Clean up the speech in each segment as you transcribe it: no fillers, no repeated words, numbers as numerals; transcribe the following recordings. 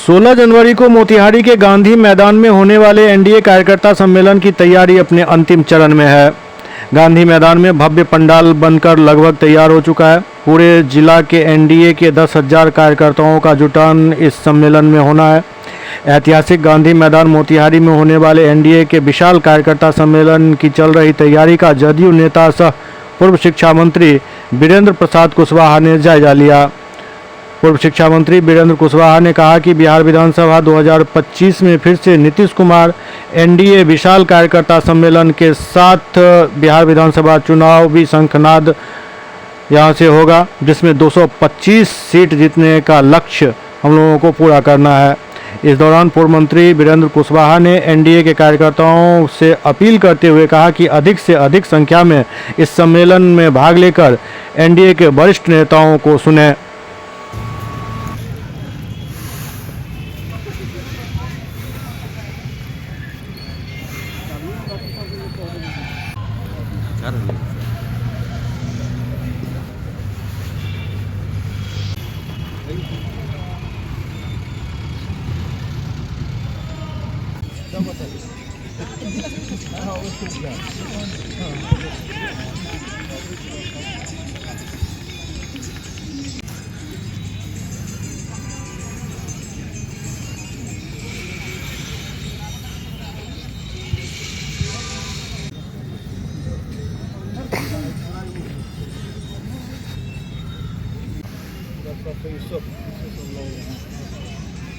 16 जनवरी को मोतिहारी के गांधी मैदान में होने वाले एनडीए कार्यकर्ता सम्मेलन की तैयारी अपने अंतिम चरण में है। गांधी मैदान में भव्य पंडाल बनकर लगभग तैयार हो चुका है। पूरे जिला के एनडीए के 10,000 कार्यकर्ताओं का जुटान इस सम्मेलन में होना है। ऐतिहासिक गांधी मैदान मोतिहारी में होने वाले एनडीए के विशाल कार्यकर्ता सम्मेलन की चल रही तैयारी का जदयू नेता सह पूर्व शिक्षा मंत्री वीरेंद्र प्रसाद कुशवाहा ने जायजा लिया। पूर्व शिक्षा मंत्री वीरेंद्र कुशवाहा ने कहा कि बिहार विधानसभा 2025 में फिर से नीतीश कुमार एनडीए विशाल कार्यकर्ता सम्मेलन के साथ बिहार विधानसभा चुनाव भी शंखनाद यहां से होगा, जिसमें 225 सीट जीतने का लक्ष्य हम लोगों को पूरा करना है। इस दौरान पूर्व मंत्री वीरेंद्र कुशवाहा ने एनडीए के कार्यकर्ताओं से अपील करते हुए कहा कि अधिक से अधिक संख्या में इस सम्मेलन में भाग लेकर एनडीए के वरिष्ठ नेताओं को सुने।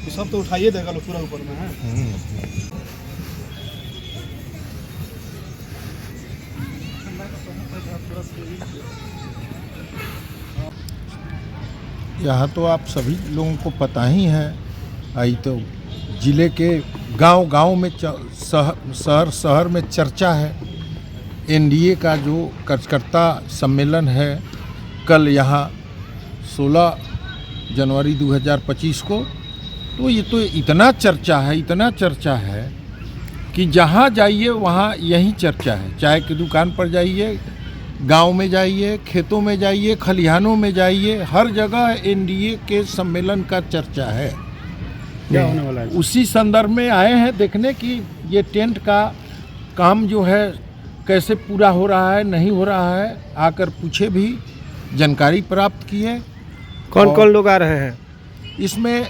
सब तो उठाइए देगा लो पूरा ऊपर में है। यहाँ तो आप सभी लोगों को पता ही है। आई तो जिले के गांव-गांव में शहर में चर्चा है। एनडीए का जो कार्यकर्ता सम्मेलन है कल यहाँ 16 जनवरी 2025 को, तो ये तो इतना चर्चा है कि जहाँ जाइए वहाँ यही चर्चा है। चाय की दुकान पर जाइए, गांव में जाइए, खेतों में जाइए, खलिहानों में जाइए, हर जगह एनडीए के सम्मेलन का चर्चा है। क्या होने वाला है? उसी संदर्भ में आए हैं देखने कि ये टेंट का काम जो है कैसे पूरा हो रहा है, नहीं हो रहा है। आकर पूछे भी, जानकारी प्राप्त किए। कौन कौन लोग आ रहे हैं इसमें?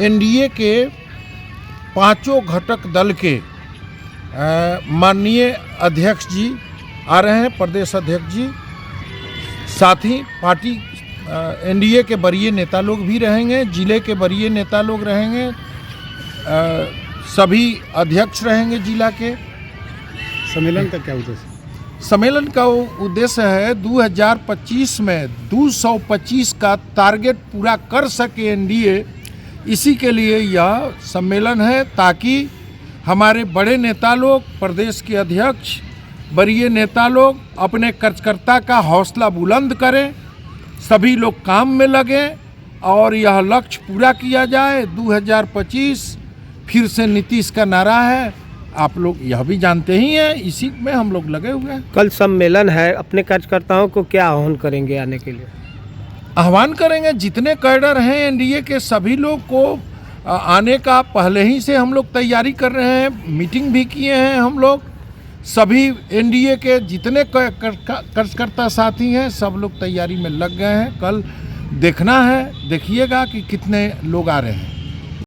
एनडीए के 5 घटक दल के माननीय अध्यक्ष जी आ रहे हैं, प्रदेश अध्यक्ष जी। साथ ही पार्टी एनडीए के वरीय नेता लोग भी रहेंगे, जिले के वरीय नेता लोग रहेंगे, सभी अध्यक्ष रहेंगे जिला के। सम्मेलन का क्या उद्देश्य? सम्मेलन का उद्देश्य है 2025 में 225 का टारगेट पूरा कर सके एनडीए। इसी के लिए यह सम्मेलन है, ताकि हमारे बड़े नेता लोग, प्रदेश के अध्यक्ष, वरीय नेता लोग अपने कार्यकर्ता का हौसला बुलंद करें, सभी लोग काम में लगें और यह लक्ष्य पूरा किया जाए। 2025 फिर से नीतीश का नारा है, आप लोग यह भी जानते ही हैं, इसी में हम लोग लगे हुए हैं। कल सम्मेलन है, अपने कार्यकर्ताओं को क्या आह्वान करेंगे आने के लिए? आह्वान करेंगे जितने कैडर हैं एनडीए के सभी लोग को आने का पहले ही से हम लोग तैयारी कर रहे हैं। मीटिंग भी किए हैं हम लोग। सभी एनडीए के जितने कार्यकर्ता साथी हैं सब लोग तैयारी में लग गए हैं। कल देखना है, देखिएगा कि कितने लोग आ रहे हैं।